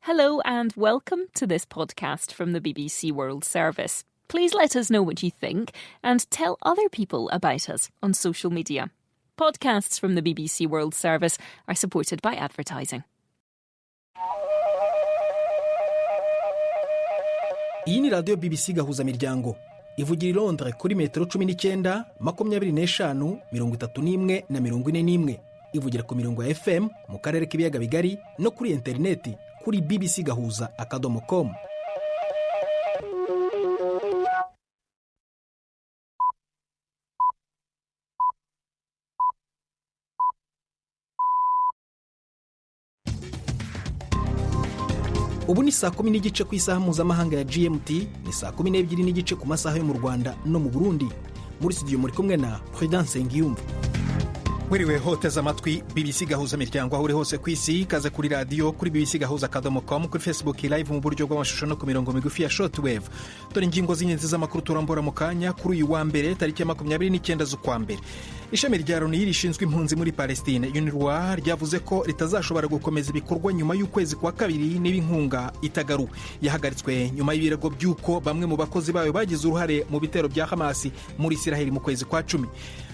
Hello and welcome to this podcast from the BBC World Service. Please let us know what you think and tell other people about us on social media. Podcasts from the BBC World Service are supported by advertising. Iyi ni radio BBC Gahuzamiryango. Ivugira i Londres kuri metero 19, 25, 31 na 41. Ivugira ku mirongo ya FM mu karere k'ibiyaga bigari no kuri interineti kuri bbcgahuza.com. Ubu ni saa 10 n'igice ku isaha mpuzamahanga ya GMT, ni saa 12 n'igice ku masaha yo mu Rwanda no mu Burundi. Muri studio muri kumwe na Prudence Ngiyumva. Wiriwe hoteza amatwi BBC Gahuzamiryango aho uri hose ku isi, kaze kuri radio kuri bbcgahuza.com, kuri Facebook live mu buryo bw'amashusho no ku mirongo migufi ya shortwave. Dore ingingo z'ingenzi z'amakuru turambora mu kanya kuri uyu wa mbere tariki ya 29 z'ukwa mbere. Ishami rya Loni rishinzwe impunzi muri Palestine UNRWA ryavuze ko ritazashobora gukomeza ibikorwa nyuma y'ukwezi kwa kabiri n'ibinkunga itagaru. Yahagaritswe nyuma y'ibirego by'uko bamwe mu bakozi bayo bagize uruhare mu bitero bya Hamas muri Israel mu kwezi kwa 10.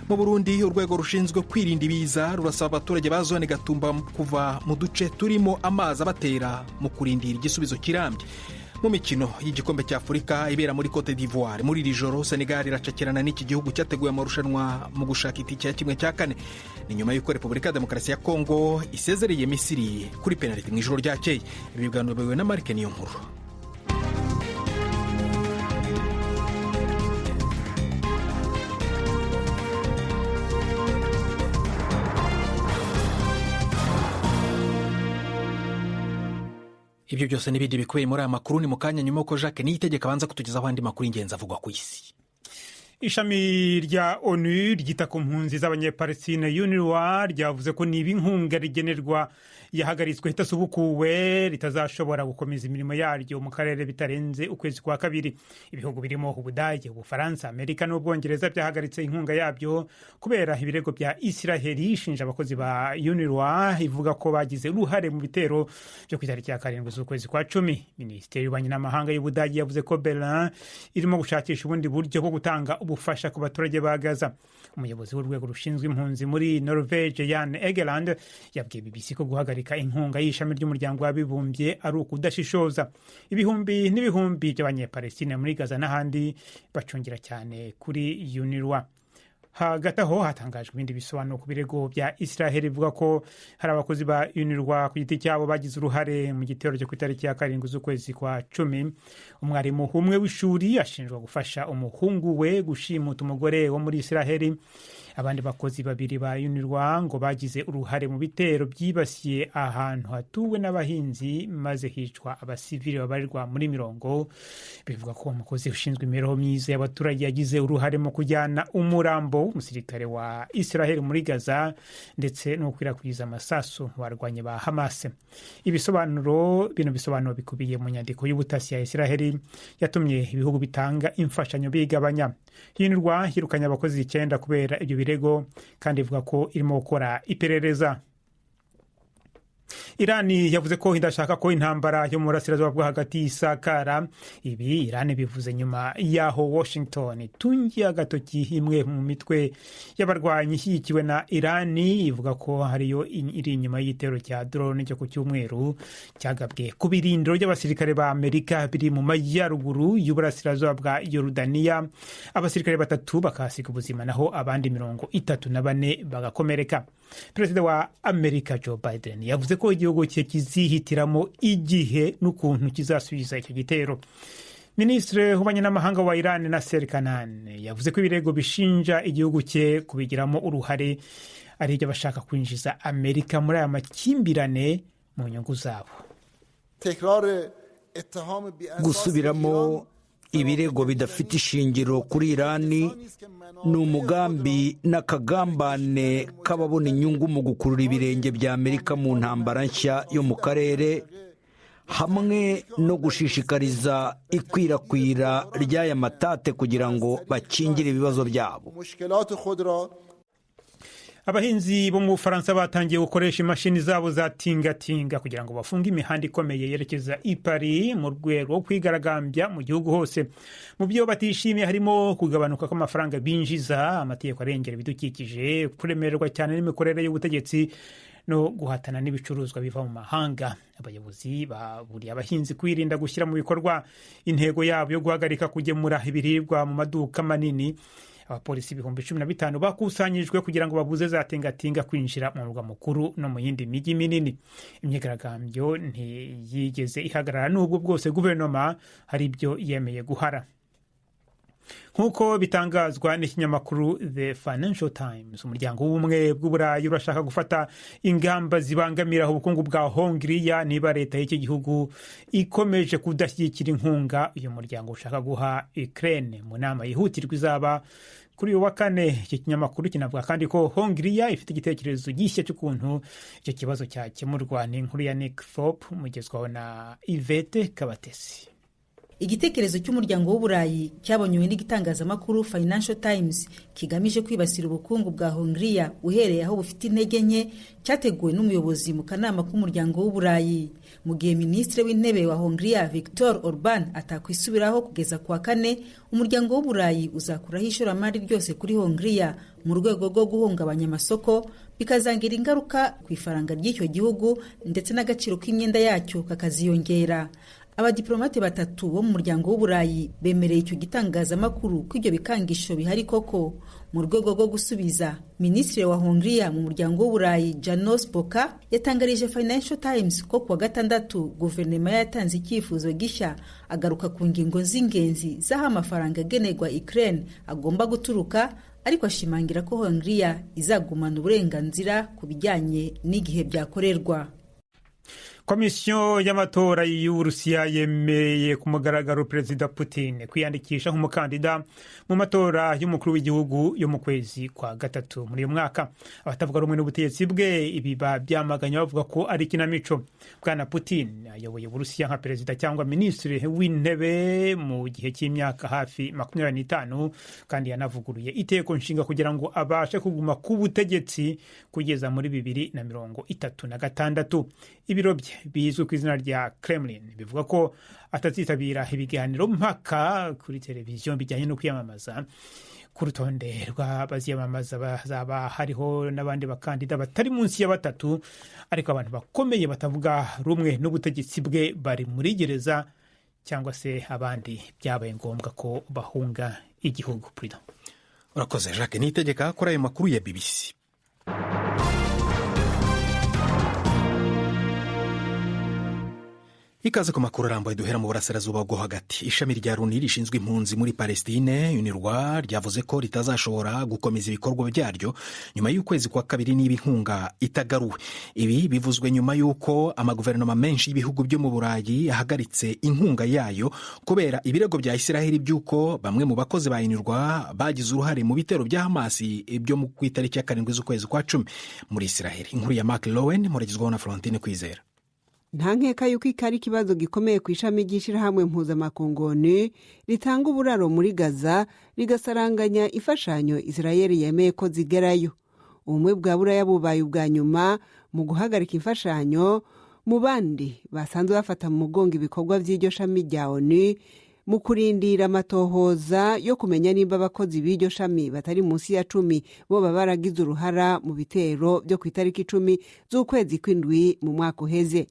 Mu Burundi urwego rushinzwe kwirinda ibiza rurasaba abaturage ba zone Gatumba kuva mu duce turimo amazi abatera mu kurindira igisubizo kirambye. Mu mikino y'igikombe cya Afurika ibera muri Cote d'Ivoire muri iri joro, Senegal iracakirana n'iki gihugu cyateguye amarushanwa mu gushaka itike ya 1/4. Ni nyuma y'uko Repubulika ya Demokarasi ya Kongo isezereye Misiri kuri penalty mu ijoro ryakeye. Ibi biganiro biwe na Mark Niyonkuru. Ibyo byose n'ibindi bikubiye muri aya makuru ni mu kanya nyuma ko Jacques Niyitegeka abanza kutugezaho andi makuru ingenzi avugwa ku isi. Ishami rya ONU ryita ku mpunzi z'abanyepalestine UNRWA ryavuze ko niba inkunga rigenerwa yahagaritswe itasubukuwe ritazashobora gukomeza imirimo yaryo mu karere bitarenze ukwezi kwa kabiri. Ibihugu birimo Ubudage, Ubufaransa, Amerika n'Ubwongereza byahagaritse inkunga yabyo kubera ibirego bya Israeli ishinja abakozi ba UNRWA ivuga ko bagize uruhare mu bitero byo ku itariki ya 7 z'ukwezi kwa 10. Minisiteri y'Ububanyi n'Amahanga y'Ubudage yavuze ko Berlin irimo gushakisha ubundi buryo bwo gutanga ubufasha ku baturage ba Gaza. Umuyobozi w'urwego rushinzwe impunzi muri Norvege Jan Egeland yabwiye BBC ko guhagarika inkunga y'ishami ry'umuryango w'abibumbye ari ukudashishoza. Ibihumbi n'ibihumbi by'abanyepalestine muri Gaza n'ahandi bacungira cyane kuri UNRWA. Hagati aho hatangajwe ibindi bisobanuro ku birego bya Israel ivuga ko hari abakozi ba UNRWA ku giti cyabo bagize uruhare mu gitero cyo ku itariki ya 7 z'ukwezi kwa 10. Umwarimu umwe w'ishuri ashinjwa gufasha umuhungu we gushimuta umugore wo muri Israel. Abandi bakozi babiri ba UNRWA ngo bagize uruhare mu bitero byibasiye ahantu hatuwe n'abahinzi maze hicwa abasivili babarirwa muri 100. Bivuga ko umukozi ushinzwe imibereho myiza y'abaturage yagize uruhare mu kujyana umurambo umusirikare wa Israel muri Gaza ndetse no gukwirakwiza amasasu warwanye ba Hamas. Bino bisobanuro bikubiye mu nyandiko y'ubutasi ya Israel yatumye ibihugu bitanga imfashanyo bigabanya. UNRWA yirukanye abakozi 9 kubera ibyo birego kandi ivuga ko irimo gukora iperereza. Irani yavuze ko idashaka ko intambara yo mu burasirazuba bwo hagati isakara. Ibi Irani bivuze nyuma yaho Washington itungiye agatoki imwe mu mitwe y'abarwanyi ishyigikiwe na Irani ivuga ko hariyo iri inyuma y'igitero cya drone cyo ku cyumweru cyagabwe ku birindiro by'abasirikare ba Amerika biri mu majyaruguru y'uburasirazuba bwa Yorodaniya. Abasirikare 3 bakasiga ubuzima naho abandi 34 bagakomereka. Perezida wa Amerika Joe Biden yavuze ko igihugu cye kizihitiramo igihe n'ukuntu kizasubiza icyo gitero. Minisitiri w'Ububanyi n'Amahanga wa Iran Nasser Kanani yavuze ko ibirego bishinja igihugu cye kubigiramo uruhare ari ibyo bashaka kwinjiza Amerika muri aya makimbirane mu nyungu zabo. Gusubiramo ibirego bidafite ishingiro kuri Irani ni umugambi n'akagambane k'ababona inyungu mu gukurura ibirenge bya Amerika mu ntambara nshya yo mu karere, hamwe no gushishikariza ikwirakwira ry'aya matate kugira ngo bakingire ibibazo byabo. abahinzi bo mu Bufaransa batangiye gukoresha imashini zabo za tingatinga kugira ngo bafunge imihanda ikomeye yerekeza i Paris mu rwego rwo kwigaragambya mu gihugu hose. Mu byo batishimiye harimo kugabanuka kw'amafaranga binjiza, amategeko arengera ibidukikije, kuremererwa cyane n'imikorere y'ubutegetsi no guhatana n'ibicuruzwa biva mu mahanga. Abayobozi baburiye abahinzi kwirinda gushyira mu bikorwa intego yabo yo guhagarika kugemura ibiribwa mu maduka manini. Abapolisi 15,000 bakusanyijwe kugira ngo babuze za tingatinga kwinjira mu murwa mukuru no mu yindi mijyi minini. Imyigaragambyo ntiyigeze ihagarara n'ubwo bwose guverinoma hari ibyo yemeye guhara. Nk'uko bitangazwa n'ikinyamakuru The Financial Times, umuryango w'ubumwe bw'Uburayi urashaka gufata ingamba zibangamira ubukungu bwa Hongiriya niba leta y'iki gihugu ikomeje kudashyigikira inkunga uyu muryango ushaka guha Ukraine mu nama yihutirwa izaba kuri uyu wa kane. Iki kinyamakuru kinavuga kandi ko Hongiriya ifite igitekerezo gishya cy'ukuntu icyo kibazo cyakemurwa. Ni inkuru ya Nick Thorpe mugezwaho na Yvette Kabatesi. Igitekerezo cy'umuryango w'Uburayi cyabonywe n'igitangazamakuru Financial Times kigamije kwibasira ubukungu bwa Hongiriya uhereye aho bufite intege nke, cyateguwe n'umuyobozi mu kanama k'umuryango w'Uburayi. Mu gihe minisitiri w'intebe wa Hongiriya Viktor Orban atakwisubiraho kugeza kuwa kane, umuryango w'Uburayi uzakuraho ishoramari ryose kuri Hongiriya mu rwego rwo guhungabanya amasoko, bikazangira ingaruka ku ifaranga ry'icyo gihugu ndetse n'agaciro k'imyenda yacyo kakaziyongera. Abadiplomate 3 bo mu muryango w'Uburayi bemereye icyo gitangazamakuru ko ibyo bikangisho bihari koko. Mu rwego rwo gusubiza, minisitiri wa Hongiriya mu muryango w'Uburayi Janos Boka yatangarije Financial Times ko kuwa gatandatu guverinoma yatanze icyifuzo gishya agaruka ku ngingo z'ingenzi z'aho amafaranga agenerwa Ukraine agomba guturuka, ariko ashimangira ko Hongiriya izagumana uburenganzira ku bijyanye n'igihe byakorerwa. Komisiyo y'amatora y'Uburusiya yemereye ku mugaragaro Perezida Putin kwiyandikisha nk'umukandida mu matora y'umukuru w'igihugu yo mu kwezi kwa gatatu muri uyu mwaka. Abatavuga rumwe n'ubutegetsi bwe ibi byamaganye bavuga ko ari ikinamico. Bwana Putin ayoboye Uburusiya nka perezida cyangwa minisitiri w'intebe mu gihe cy'imyaka hafi 25 kandi yanavuguruye iteko nshinga kugira ngo abashe kuguma ku butegetsi kugeza muri 2036. Ibiro bye bizwi ku izina rya Kremlin bivuga ko atazitabira ibiganiro mpaka kuri televiziyo bijyanye no kwiyamamaza. Ku rutonde rw'abaziyamamaza bazaba hariho n'abandi bakandida batari munsi ya 3, ariko abantu bakomeye batavuga rumwe n'ubutegetsi bwe bari muri gereza cyangwa se abandi byabaye ngombwa ko bahunga igihugu. Urakoze Jacques Niyitegeka kuri ayo makuru ya BBC. Ikaze ku makuru arambuye duhera mu burasirazuba bwo hagati. Ishami rya Loni rishinzwe impunzi muri Palestine UNRWA ryavuze ko ritazashobora gukomeza ibikorwa byaryo nyuma y'ukwezi kwa kabiri niba inkunga itagaruwe. Ibi bivuzwe nyuma y'uko amaguverinoma menshi y'ibihugu byo mu Burayi yahagaritse inkunga yayo kubera ibirego bya Israel by'uko bamwe mu bakozi ba UNRWA bagize uruhare mu bitero bya Hamas byo mu itariki ya 7 z'ukwezi kwa 10 muri Israel. Inkuru ya Mark Lowen muragizwaho na Florentine Kwizera. Nta nkeka yuko ikari ikibazo gikomeye ku ishami ry'ishyirahamwe mpuzamakungu ritanga uburaro muri Gaza rigasaranganya imfashanyo Israel yemeye ko zigerayo. Ubumwe bwa Buraya bubaye ubwa nyuma mu guhagarika imfashanyo mu bandi basanzwe bafata mu mugongo ibikorwa by'iryo shami rya ONU mu kurindira amatohoza yo kumenya niba abakozi b'iryo shami batari munsi ya 10 bo baragize uruhara mu bitero byo ku itariki 10 z'ukwezi kw'indwi mu mwaka uheze.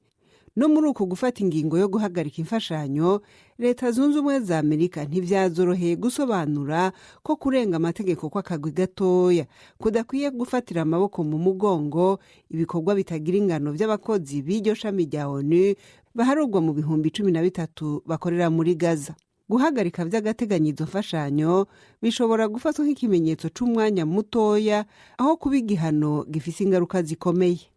No muri uko gufata ingingo yo guhagarika imfashanyo, Leta Zunze Ubumwe za Amerika ntivyazoroheye gusobanura ko kurenga amategeko kw'akagwi gatoya kudakwiye gufatira amaboko mu mugongo ibikorwa bitagira ingano by'abakozi b'iryo shami rya ONU baharugwa mu 13,000 bakorera muri Gaza. Guhagarika vy'agateganyizo mfashanyo bishobora gufatwa nk'ikimenyetso c'umwanya mutoya aho kuba igihano gifise ingaruka zikomeye.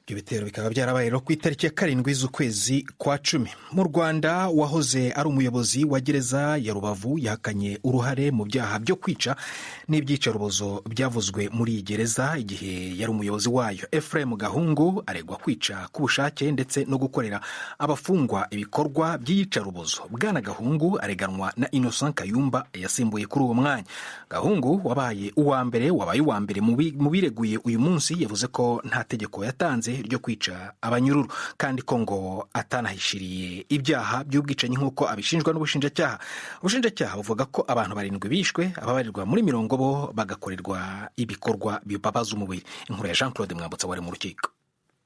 ibyo bitero bikaba byarabaye ku itariki ya 7 z'ukwezi kwa 10. Mu Rwanda, wahoze ari umuyobozi wa gereza ya Rubavu yahakanye uruhare mu byaha byo kwica n'ibyicarubozo byavuzwe muri iyi gereza igihe yari umuyobozi wayo. Ephraim Gahungu aregwa kwica ku bushake ndetse no gukorera abafungwa ibikorwa by'iyicarubozo. Bwana Gahungu areganwa na Innocent Kayumba yasimbuye kuri uwo mwanya. Gahungu wabaye uwa mbere mu bireguye uyu munsi yavuze ko nta tegeko yatanze ryo kwica abanyururu kandi ko ngo atanahishiriye ibyaha by'ubwicanyi nk'uko abishinjwa n'ubushinjacyaha. Ubushinjacyaha buvuga ko abantu 7 bishwe, ababarirwa muri 40 bo bagakorerwa ibikorwa bibabaza umubiri. Inkuru ya Jean Claude Mwambutsa wari mu rukiko.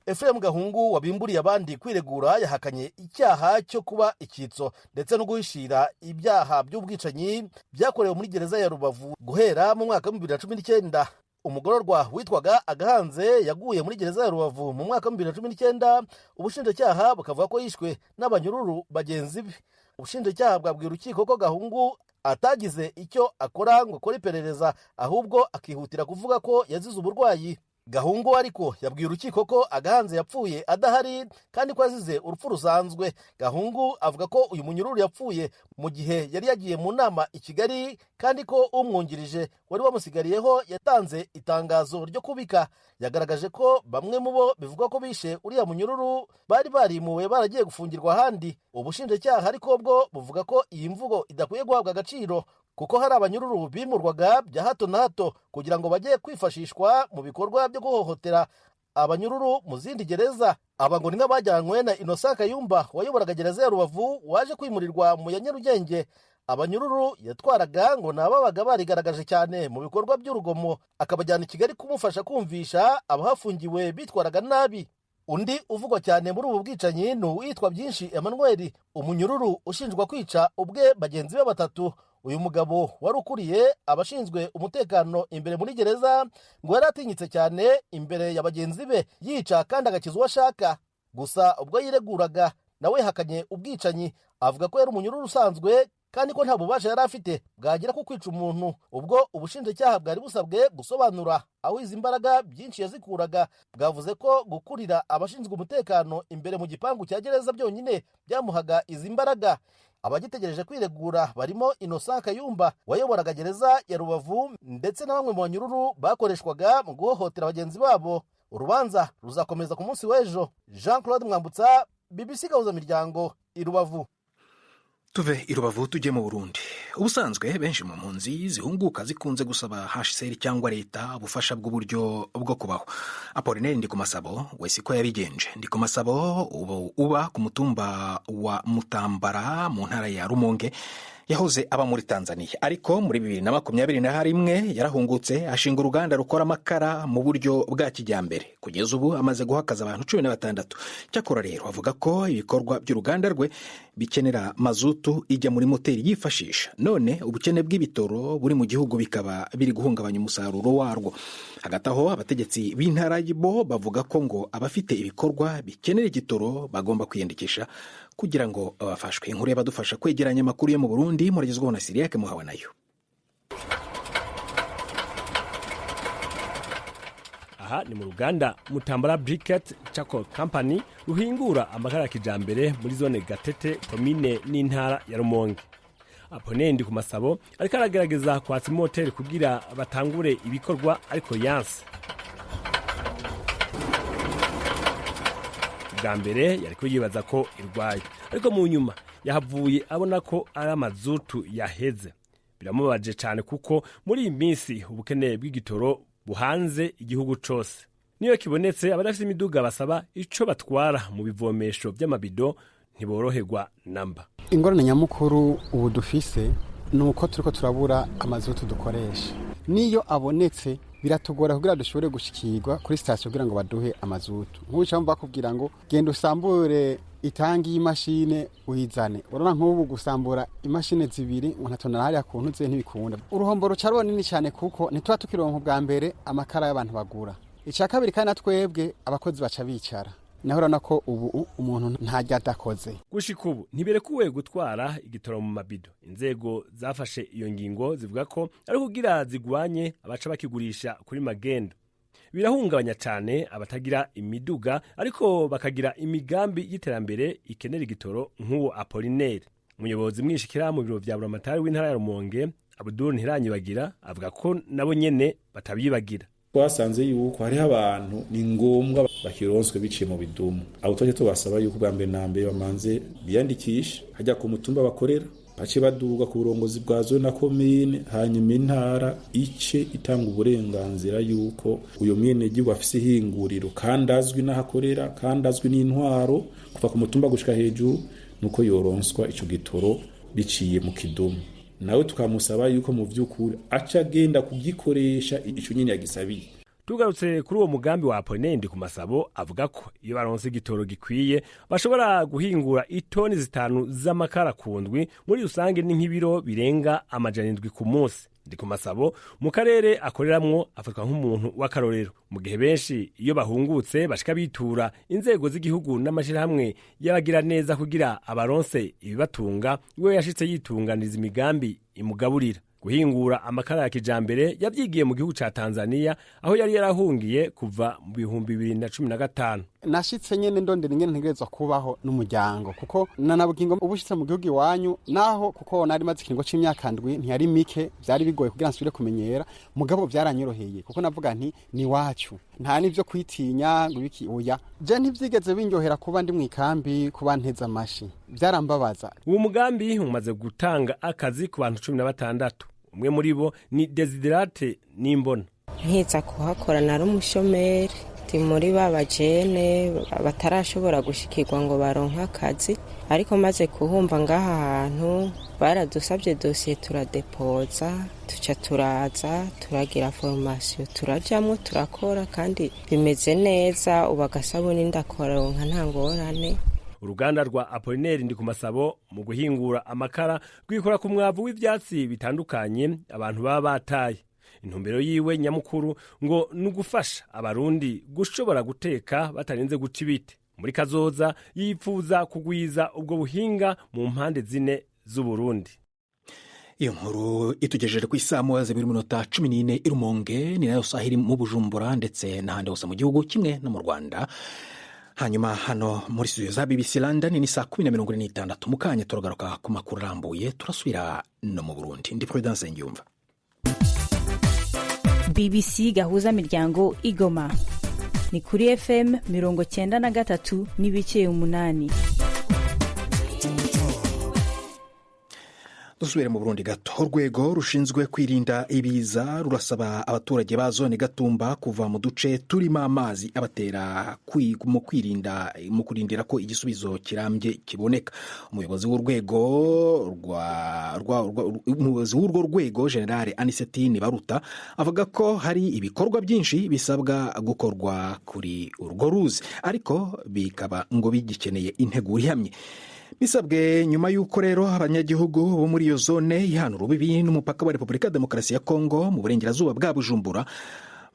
Ephraim Gahungu wabimburiye abandi kwiregura yahakanye icyaha cyo kuba icyitso ndetse no guhishira ibyaha by'ubwicanyi byakorewe muri gereza ya Rubavu guhera mu mwaka wa 2019. Umugororwa witwaga Agahanze yaguye muri gereza ya Rubavu mu mwaka wa 2019. Ubushinjacyaha bukavuga ko yishwe n'abanyururu bagenzi be. Ubushinjacyaha bwabwira urukiko ko Gahungu atagize icyo akora ngo akore iperereza, ahubwo akihutira kuvuga ko yazize uburwayi. Gahungu ariko yabwiye urukiko ko Agahanze yapfuye adahari kandi ko yazize urupfu rusanzwe. Gahungu avuga ko uyu munyururu yapfuye mu gihe yari yagiye mu nama i Kigali kandi ko umwungirije wari wamusigariyeho yatanze itangazo ryo kubika. Yagaragaje ko bamwe mu bo bivuga ko bishe uriya munyururu bari barimuwe baragiye gufungirwa ahandi. Ubushinjacyaha ariko bwo buvuga ko iyi mvugo idakwiye guhabwa agaciro kuko hari abanyururu bimurwaga bya hato na hato kugira ngo bajye kwifashishwa mu bikorwa byo guhohotera abanyururu mu zindi gereza. Aba ngo ni nk'abajyanywe na Innocent Kayumba wayoboraga gereza ya Rubavu waje kwimurirwa mu ya Nyarugenge. Abanyururu yatwaraga ngo nababaga barigaragaje cyane mu bikorwa by'urugomo, akabajyana i Kigali kumufasha kumvisha abahafungiwe bitwaraga nabi. Undi uvugwa cyane muri ubu bwicanyi ni uwitwa Byinshi Emmanuel, umunyururu ushinjwa kwica ubwe bagenzi be 3. Uyu mugabo wari ukuriye abashinzwe umutekano imbere muri gereza ngo yari atinyitse cyane imbere ya bagenzi be, yica kandi agakiza uwo ashaka. Gusa ubwo yireguraga nawe hakanye ubwicanyi, avuga ko yari umunyururu usanzwe kandi ko nta bubasha yari afite bwagira ku kwica umuntu. Ubwo ubushinjacyaha bwari busabwe gusobanura aho izi mbaraga Byinshi yazikuraga, bwavuze ko gukurira abashinzwe umutekano imbere mu gipangu cya gereza byonyine byamuhaga izi mbaraga. Abagitegereje kwiregura barimo Innocent Kayumba wayoboraga gereza ya Rubavu ndetse na bamwe mu banyururu bakoreshwaga mu guhohotera bagenzi babo. Urubanza ruzakomeza ku munsi w'ejo. Jean Claude Mwambutsa, BBC Gahuzamiryango, i Rubavu. Tuve i Rubavu tujye mu Burundi. Ubusanzwe benshi mu mpunzi zihunguka zikunze gusaba HCR cyangwa leta ubufasha bw'uburyo bwo kubaho. Apollinaire Ndikumasabo we siko yabigenje. Ndikumasabo uba ku mutumba wa Mutambara mu ntara ya Rumonge yahoze aba muri Tanzania, ariko muri 2021 yarahungutse ashinga uruganda rukora amakara mu buryo bwa kijyambere. Kugeza ubu amaze guhakaza abantu 16. Cyakora rero avuga ko ibikorwa by'uruganda rwe bikenera mazutu ijya muri moteri yifashisha. None ubukene bw'ibitoro buri mu gihugu bikaba biri guhungabanya umusaruro warwo. Hagati aho abategetsi b'intara bo bavuga ko ngo abafite ibikorwa bikenera igitoro bagomba kwiyandikisha kugira ngo babafashwe. Inkuru y'abadufasha kwegeranya amakuru yo mu Burundi muragezwaho na Siriake Muhawe nayo. Aha ni mu ruganda Mutambara Briquette Charcoal Company ruhingura amakara ya kijambere muri zone Gatete komine n'intara ya Rumonge. Apollinaire Ndikumasabo ariko aragerageza kwatsa moteri kugira batangure ibikorwa ariko yanse. Bwa mbere yariko yibaza ko irwaye, ariko mu nyuma yahavuye abona ko ari amazutu yaheze. Biramubaje cyane kuko muri iyi minsi ubukene bw'igitoro buhanze igihugu cose. Niyo kibonetse abadafite imiduga basaba ico batwara mu bivomesho by'amabido ntiboroherwa namba. Ingorane nyamukuru ubu dufise nuko turiko turabura amazutu dukoresha. Niyo abonetse biratugora kugira dushobore gushikirwa kuri station kugira ngo baduhe amazutu. Nk'uca mva kubwira ngo genda usambure itangi y'imashine uyizane. Urona nk'ubu gusambura imashine 2 unatona hali akuntu ze ntibikunda. Uruhombo ruca runini cyane kuko ntitwa tukironka bwa mbere amakara y'abantu bagura. Icya kabiri kandi natwebwe abakozi baca bicara. Nahora nako ubu umuntu ntajya adakoze. Gushika ubu ntiberekuwe gutwara igitoro mu mabido. Inzego zafashe iyo ngingo zivuga ko ari kugira zigwanye abaca bakigurisha kuri magendo. birahungabanya cyane abatagira imiduga ariko bakagira imigambi y'iterambere ikenera igitoro nk'uwo Apollinaire. Umuyobozi mwishikira mu biro vya buramatari w'intara ya Rumonge Abdul Ntiranyibagira avuga ko nabo nyene batabyibagira. Twasanze yuko hariho abantu ni ngombwa bakironswe biciye mu bidumu. Abo twaje tubasaba yuko bwa mbere na mbere bamanze biyandikisha hajya ku mutumba bakorera bace baduga ku burongozi bwa zone na komine, hanyuma intara ice itanga uburenganzira yuko uyo mwenegihugu afise ihinguriro kandi azwi n'ahakorera kandi azwi n'intwaro kuva ku mutumba gushika hejuru nuko yoronswa ico gitoro biciye mu kidumu. Nawe tukamusaba yuko mu vy'ukuri aca agenda kugikoresha ico nyene yagisabiye. Tugarutse kuri uwo mugambi wa Apollinaire ku Masabo avuga ko iyo baronse igitoro gikwiye bashobora guhingura itoni 5 z'amakara ku ndwi, muri rusange ni nk'ibiro birenga 700 ku munsi. Ndi ku Masabo mu karere akoreramwo afatwa nk'umuntu w'akarorero, mu gihe benshi iyo bahungutse bashika bitura inzego z'igihugu n'amashirahamwe y'abagira neza kugira abaronse ibibatunga, iwe yashitse yitunganiza imigambi imugaburira. Guhingura amakara ya kijambere yavyigiye mu gihugu ca Tanzania aho yari yarahungiye kuva mu 2015. Nashitse nyene ndondera ingene ntegerezwa kubaho n'umuryango kuko nanabugingo ubushitse mu gihugu iwanyu naho kuko nari maze ikiringo c'imyaka ndwi ntiyari mike, vyari bigoye kugira nsubire kumenyera, mugabo vyaranyoroheye kuko navuga nti ni wacu nta nivyo kwitinya ngo biki oya. Je ntivyigeze binjohera kuba ndi mwikambi kuba nteza amashi, vyarambabaza. Uwo mugambi umaze gutanga akazi ku bantu 16. Umwe muri bo ni Desiderate Nimbona. Nkiza kuhakora nari umushomeri, ndi muri babajene batarashobora gushikirwa ngo baronka akazi, ariko maze kuhumva ngaha hantu baradusabye dosiye turadepoza, tuca turaza turagira formation turajamwo turakora kandi bimeze neza, ubu agasabuni ndakoronka nta ngorane. Uruganda rwa Apollinaire ndi ku Masabo mu guhingura amakara rwikora ku mwavu w'ivyatsi bitandukanye abantu baba bataye. Intumbero yiwe nyamukuru ngo nugufasha abarundi gushobora guteka batarinze guca ibiti. Muri kazoza yipfuza kugwiza ubwo buhinga mu mpande zine z'Uburundi. Iyo nkuru itugejeje ku isaha 14 i Rumonge, ni nayo saha iri mu Bujumbura ndetse n'ahandi hose mu gihugu kimwe no mu Rwanda. Hanyuma hano muri studio za BBC London ni saa 10:46. Mu kanya turagaruka ku makuru arambuye, turasubira no mu Burundi. Ndi Prudence Ngiyumva. BBC Gahuzamiryango Igoma ni kuri FM 93 n'ibice 8. Dusubire mu Burundi gato. Urwego rushinzwe kwirinda ibiza rurasaba abaturage ba zone Gatumba kuva mu duce turimo amazi abatera mu kurindira ko igisubizo kirambye kiboneka. Umuyobozi w'urwo rwego General Anisetini Baruta avuga ko hari ibikorwa byinshi bisabwa gukorwa kuri urwo ruzi, ariko bikaba ngo bigikeneye integuro ihamye. Bisabwe nyuma y'uko rero abanyagihugu bo muri iyo zone ihana urubibi n'umupaka wa Repubulika ya Demokarasi ya Kongo mu burengerazuba bwa Bujumbura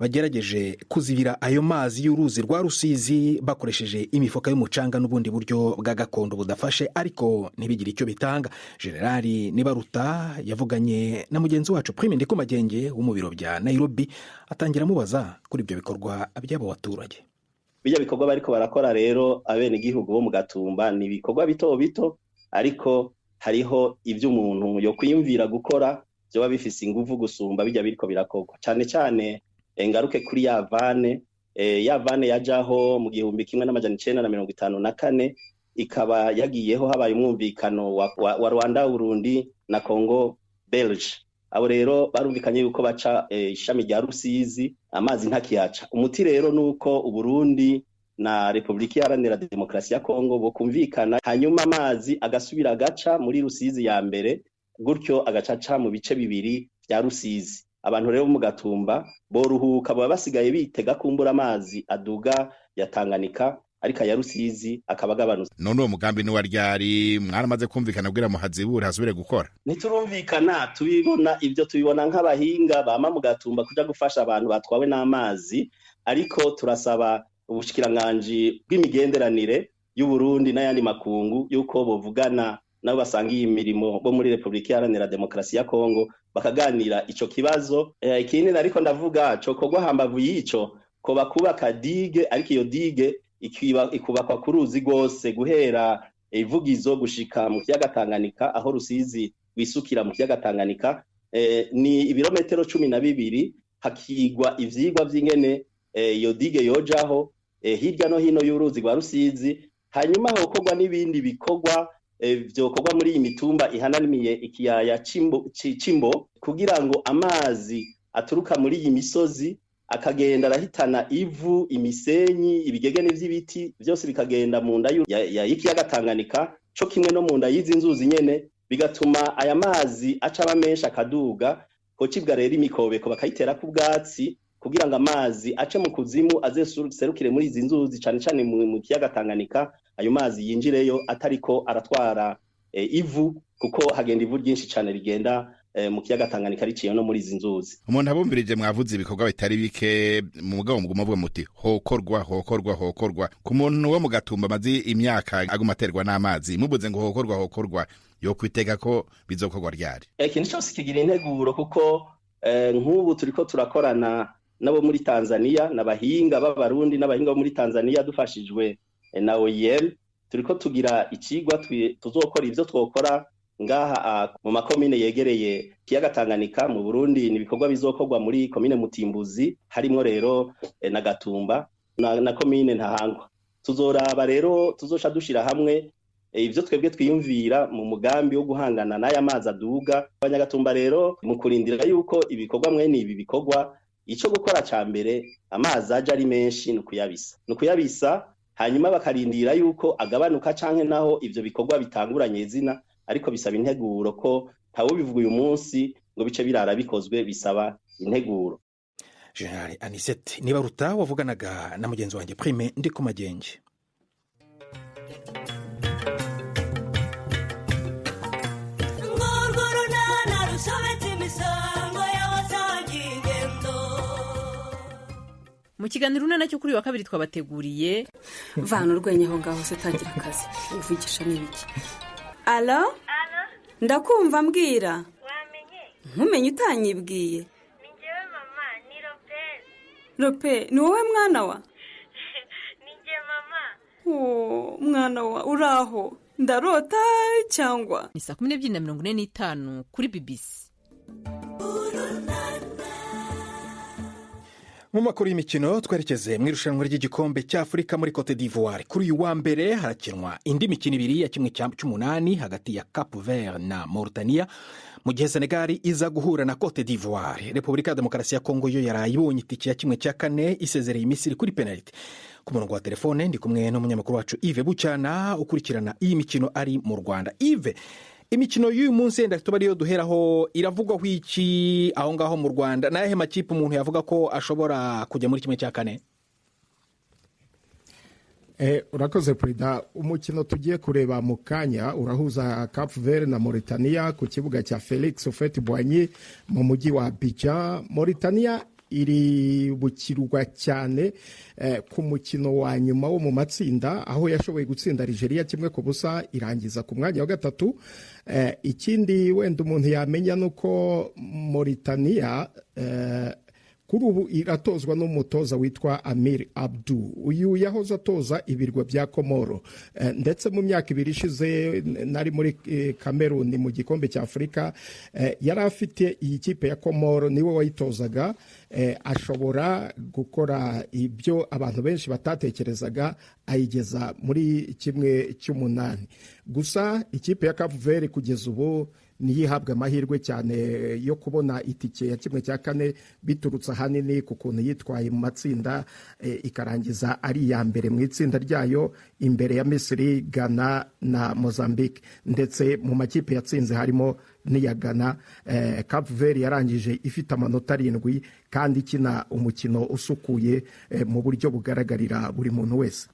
bagerageje kuzibira ayo mazi y'uruzi rwa Rusizi bakoresheje imifuka y'umucanga n'ubundi buryo bwa gakondo budafashe, ariko ntibigire icyo bitanga. Generali Nibaruta yavuganye na mugenzi wacu Prime Ndikumagenge wo mu biro bya Nairobi, atangira mubaza kuri ibyo bikorwa by'abo baturage. Bijya bikorwa bariko barakora rero abene igihugu bo mu Gatumba ni bikorwa bito bito, ariko hariho ivyo umuntu yo kwiyumvira gukora byo bifise ingufu gusumba bijya biriko birakorwa. Cyane cyane ngaruke kuri ya vane yajaho mu 1954 ikaba yagiyeho habaye umwumvikano wa Rwanda, Burundi na Congo Belge. Abo rero barumvikanye yuko baca ishami rya Rusizi amazi ntakiyaca. Umuti rero nuko Uburundi na Repubulika Iharanira Demokarasi ya Kongo bokumvikana, hanyuma amazi agasubira agaca muri Rusizi ya mbere, gutyo agacaca mu bice bibiri bya Rusizi. Abantu rero mu Gatumba boruhuka baba basigaye bitega kumbura amazi aduga ya Tanganyika, ariko ya Rusizi akabagabanuza. None uwo mugambi ni waryari mwaramaze kumvikana kugira muhazibure hasubire gukora? Niturumvikana tubibona ibyo tubibona nk'abahinga bama mu Gatumba kuja gufasha abantu batwawe n'amazi, ariko turasaba ubushikiranganje bw'imigenderanire y'u Burundi n'ayandi makungu yuko bovugana nabo basangiye imirimo bo muri Repubulika Iharanira Demokarasi ya Kongo bakaganira ico kibazo. Ikindi ariko ndavuga cyo kogwa hambavu yico ko bakubaka dige, ariko iyo dige ikubakwa ku ruzi rwose guhera ivugizo gushika mu kiyaga Tanganyika, aho Rusizi wisukira mu kiyaga Tanganyika. Ni ibirometero 12, hakigwa ivyigwa vy'ingene iyo dige yojaho hirya no hino y'uruzi rwa Rusizi. Hanyuma hokorwa n'ibindi bikorwa vyokorwa muri iyi mitumba ihanamiye ikiyaya Cimbo kugira ngo amazi aturuka muri iyi misozi akagenda arahitana ivu, imisenyi, ibigegene vy'ibiti byose bikagenda mu nda y'ikiyaga Tanganyika, co kimwe no mu nda y'izi nzuzi nyene, bigatuma aya mazi aca aba menshi akaduga. Hocibwa rero imikobeko bakayitera ku bwatsi kugira ngo amazi ace mu kuzimu azeserukire muri izi nzuzi, cane cane mu kiyaga Tanganyika. Ayo mazi yinjireyo atariko aratwara ivu, kuko hagenda ivu ryinshi cane rigenda mu kiyaga Tanganyika riciye no muri izi nzuzi. Umuntu abumbirije mwavuze ibikorwa bitari bike mu mugabo muguma muti hokorwa ku muntu wo mu Gatumba mazi imyaka aguma aterwa n'amazi, mubuze ngo hokorwa yo kwitega ko bizokorwa ryari? Ikintu cyose kigira integuro, kuko nk'ubu turiko turakorana nabo muri Tanzania, n'abahinga b'abarundi n'abahinga bo muri Tanzania dufashijwe na OIM. Turiko tugira icigwa tuzokora ivyo twokora ngaha mu makomine yegereye kiyaga Tanganyika mu Burundi. Ni ibikorwa bizokorwa muri komine Mutimbuzi, harimo rero na Gatumba na komine Ntahangwa. Tuzoraba rero, tuzoca dushira hamwe ivyo twebwe twiyumvira mu mugambi wo guhangana n'aya mazi aduga. Abanyagatumba rero mu kurindira yuko ibikorwa mwene ibi bikorwa, ico gukora ca mbere amazi aje ari menshi nukuyabisa, hanyuma bakarindira yuko agabanuka canke naho ivyo bikorwa bitanguranye izina, ariko bisaba integuro, ko ntawo bivuga uyu munsi ngo bice birara bikozwe, bisaba integuro. General Anisette Nibaruta wavuganaga na mugenzi wanjye Prime ndi ku Magenge. Mu kiganiro urunana cyo kuri wa kabiri twabateguriye vana urwenya aho ngaho se utangira akazi uvugisha n'ibiki. Alo? Ndakumva mbwira. Wamenye? Ntumenye utanyibwiye. Ni njyewe mama, ni Rope, ni wowe mwana wa? Ni njye mama. Mwana wa, uraho? Ndarota cyangwa? Ni 12:45 kuri BBC. Mu makuru y'imikino twerekeze mu irushanwa ry'igikombe cy'Afurika muri Cote d'Ivoire. Kuri uyu wa mbere harakinwa indi mikino ibiri ya kimwe cy'umunani hagati ya Cap Vert na Mauritania, mu gihe Senegal iza guhura na Cote d'Ivoire. Repubulika ya Demokarasi ya Kongo yo yarayibonye itike ya kimwe cya kane isezereye Misiri kuri penalty. Ku murongo wa telefone ndi kumwe n'umunyamakuru wacu Yves Bucyana ukurikirana iyi mikino ari mu Rwanda. Yves, imikino y'uyu munsi yenda tuba ariyo duheraho, iravugwaho iki aho ngaho mu Rwanda? Naye makipe umuntu yavuga ko ashobora kujya muri kimwe cya kane? Urakoze Prida. Umukino tugiye kureba mu kanya urahuza Cap Vert na Mauritania ku kibuga cya Felix Houphouët-Boigny mu mujyi wa Abidjan. Mauritania iri bukirwa cyane ku mukino wa nyuma wo mu matsinda, aho yashoboye gutsinda Algeria 1-0 irangiza ku mwanya wa gatatu. Ikindi wenda umuntu yamenya nuko Mauritania kuri ubu iratozwa n'umutoza witwa Amir Abdou. Uyu yahoze atoza ibirwa bya Komoro, ndetse mu myaka ibiri ishize nari muri Cameroon mu gikombe cya Afurika, yari afite iyi kipe ya Komoro, niwe wayitozaga. Ashobora gukora ibyo abantu benshi batatekerezaga, ayigeza muri 1/8. Gusa ikipe ya Cap Vert kugeza ubu niyihabwa amahirwe cyane yo kubona itike ya 1/4 biturutse ahanini ku kuntu yitwaye mu matsinda, ikarangiza ari ya mbere mu itsinda ryayo imbere ya Misiri, Ghana na Mozambique, ndetse mu makipe yatsinze harimo n'iya Ghana. Cap Vert yarangije ifite amanota 7 kandi ikina umukino usukuye mu buryo bugaragarira buri muntu wese.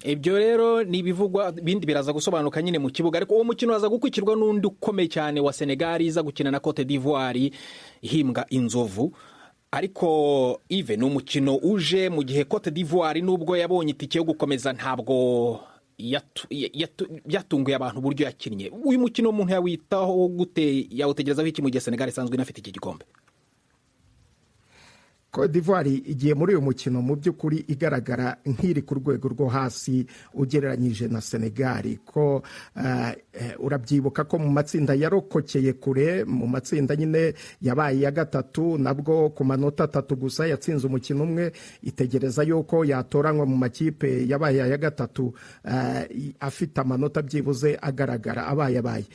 Ibyo rero ni bivugwa, bindi biraza gusobanuka nyine mu kibuga, ariko uwo mukino waza gukurikirwa n'undi ukomeye cyane wa Senegal iza gukina na Cote d'Ivoire ihimbwa Inzovu. Ariko Yves, ni umukino uje mu gihe Cote d'Ivoire nubwo yabonye itike yo gukomeza ntabwo yatunguye abantu uburyo yakinnye. Uyu mukino umuntu yawitaho gute, yawutegerezaho iki mu gihe Senegal isanzwe inafite iki gikombe? Cote d'Ivoire igiye muri uyu mukino mu by'ukuri igaragara nk'iri ku rwego rwo hasi ugereranyije na Senegal, ko urabyibuka ko mu matsinda yarokokeye kure, mu matsinda nyine yabaye ya gatatu, nabwo ku manota 3 gusa yatsinze umukino umwe, itegereza yuko yatoranywa mu makipe yabaye ya gatatu afite amanota byibuze agaragara abaye.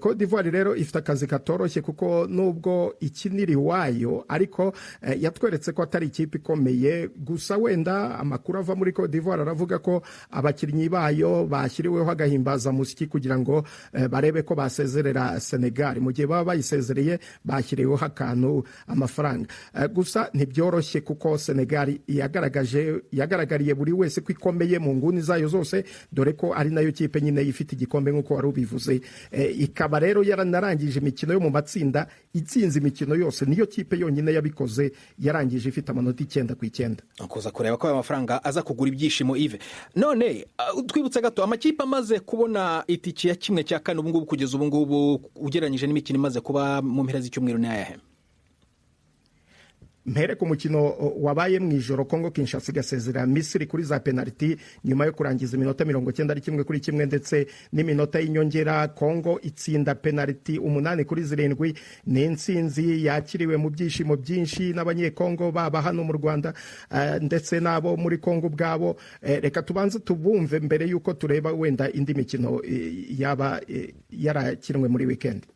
Cote d'Ivoire rero ifite akazi katoroshye kuko nubwo ikiniri wayo ariko yatweretse ko atari ikipe ikomeye. Gusa wenda amakuru ava muri Cote d'Ivoire aravuga ko abakinnyi bayo bashyiriweho agahimbaza musiki kugira ngo barebe ko basezerera Senegal. Mu gihe baba bayisezereye bashyiriweho akantu amafaranga. Gusa ntibyoroshye kuko Senegal yagaragariye buri wese ko ikomeye mu nguni zayo zose, dore ko ari nayo kipe nyine ifite igikombe nk'uko wari ubivuze. Ikaba rero yaranarangije imikino yo mu matsinda itsinze imikino yose, niyo kipe yonyine yabikoze yarangije ifite amanota 9/9. Akoza kureba ko amafaranga aza kugura ibyishimo Yves. None twibutse gato amakipe amaze kubona itiki ya 1/4 ubu ngubu kugeza ubu ngubu ugereranyije n'imikino imaze kuba mu mpera z'icyumweru ni ayahe? Mpere ku mukino wabaye mu ijoro Congo Kinshasa igasezera Misiri kuri za penalty nyuma yo kurangiza iminota 91 ndetse n'iminota y'inyongera. Congo itsinda penalty 8-7. Ni intsinzi yakiriwe mu byishimo byinshi n'abanyekongo baba hano mu Rwanda ndetse nabo muri Congo bwabo. Reka tubanze tubumve mbere yuko tureba wenda indi mikino yaba yarakinwe muri weekend.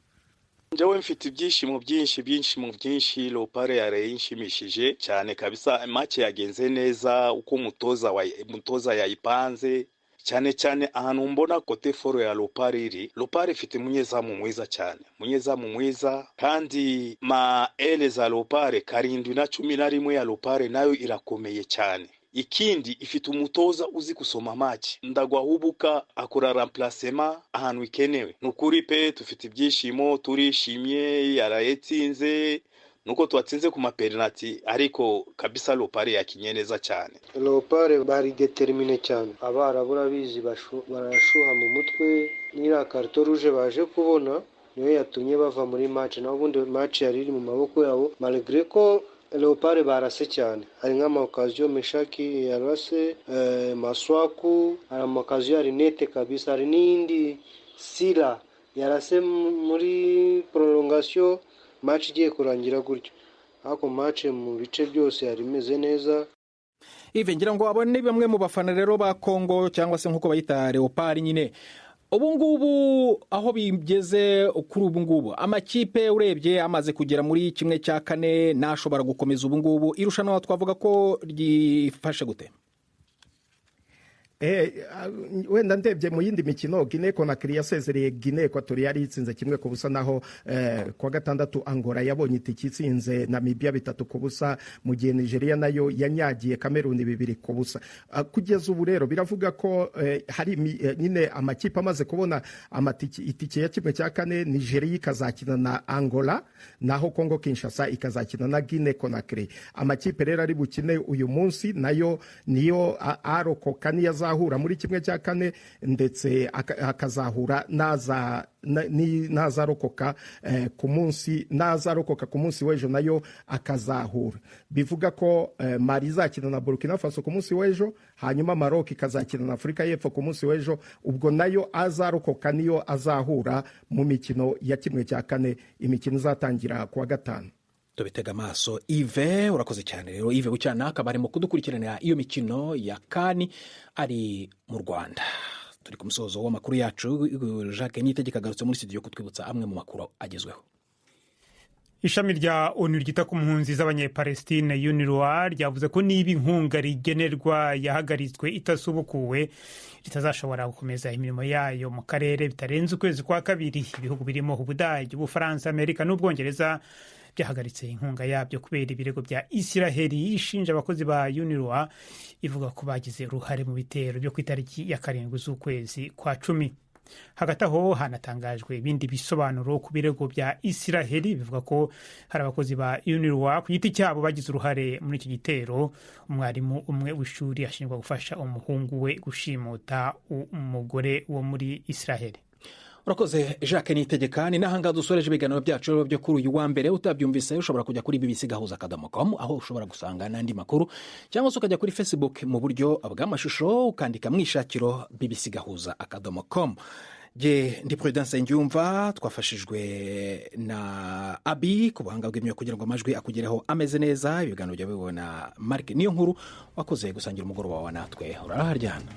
Njyewe mfite ibyishimo byinshi Leopard yarayinshimishije cyane kabisa. Match yagenze neza uko umutoza yayipanze cyane ahantu mbona kote foro ya Leopard iri. Leopard ifite munyezamu mwiza kandi ele za Leopard 7 na 11 ya Leopard nayo irakomeye cyane. Ikindi ifite umutoza uzi kusoma match, ndagwahubuka akora remplacement ahantu ikenewe. Nukuri pe tufite ibyishimo, turishimye yarayetsinze nuko twatsinze ku mapenalty, ariko kabisa Leopard yakinye neza cyane. Leopard bari determine cyane, abarabura bizi barashuha mu mutwe, nira carte rouge baje kubona niyo yatumye bava muri match, naho ubundi match yari iri mu maboko yabo malgré ko Leopard barase cyane. Hari nk'amakaziyo Meshaki yarase, Maswaku amakaziyo ari nete kabisa. Hari n'indi Sila yarase muri prolongation, match igiye kurangira gutyo. Ako match mu bice byose yari imeze neza. Ive ngira ngo abone bamwe mu bafana rero ba Congo cyangwa se nkuko bayita Leopard nyine ubu ngubu aho bigeze kuri ubu ngubu amakipe urebye amaze kugera muri 1/4 nashobora gukomeza ubu ngubu irushanwa twavuga ko ryifashe gute? Wenda ndebye mu yindi mikino Guinea Conakry yasezereye Guinea Equatorial itsinze 1-0 naho kwa gatandatu Angola yabonye itiki itsinze Namibia 3-0 mu gihe Nigeria nayo yanyagiye Cameroon 2-0. Kugeza ubu rero biravuga ko hari nyine amakipe amaze kubona itiki ya 1/4. Nigeria ikazakina na Angola naho Congo Kinshasa ikazakina na Guinea Conakry. Amakipe rero ari bukine uyu munsi nayo niyo arokoka hura muri 1/4 ndetse akazahura nazarokoka ku munsi w'ejo nayo akazahura. Bivuga ko Mali izakina na Burkina Faso ku munsi w'ejo, hanyuma Maroc ikazakina na Afrika y'Epfo ku munsi w'ejo. Ubwo nayo azarokoka niyo azahura mu mikino ya 1/4. Imikino izatangira kuwa gatanu. Tubitega amaso. Yves urakoze cyane rero. Yves Bucyana akaba arimo kudukurikirana iyo mikino ya kani ari mu Rwanda. Turi ku musozo w'amakuru yacu. Jacques Niyitegeka agarutse muri studio kutwibutsa amwe mu makuru agezweho. Ishami rya ONU ryita ku mpunzi z'abanyepalestine UNRWA ryavuze ko niba inkunga rigenerwa yahagaritswe itasubukuwe ritazashobora gukomeza imirimo yayo mu karere bitarenze ukwezi kwa kabiri. Ibihugu birimo Ubudage, Ubufaransa, Amerika n'Ubwongereza byahagaritse inkunga yabyo kubera ibirego bya Isiraheli ishinja abakozi ba UNRWA ivuga ko bagize uruhare mu bitero byo ku itariki ya 7 z'ukwezi kwa 10. Hagati aho hanatangajwe ibindi bisobanuro ku birego bya Isiraheli bivuga ko hari abakozi ba UNRWA ku giti cyabo bagize uruhare muri iki gitero. Umwarimu umwe w'ishuri ashinjwa gufasha umuhungu we gushimuta umugore wo muri Isiraheli. urakoze Jacques Nitegeka. ni n'ahangaha dusoreje ibiganiro byacu byo kuri uyu wa mbere. utabyumvise ushobora kujya kuri bbcgahuza.com aho ushobora gusanga n'andi makuru, cyangwa se ukajya kuri Facebook mu buryo bw'amashusho ukandika mu ishakiro bbcgahuza.com. ndi Prudence Ngyumva, twafashijwe na Abi ku buhanga bw'imyuka kugira ngo amajwi akugereho ameze neza. ibiganiro byawe bibona Mark niyo nkuru wakoze gusangira umugoroba wa natwe. uraharyana.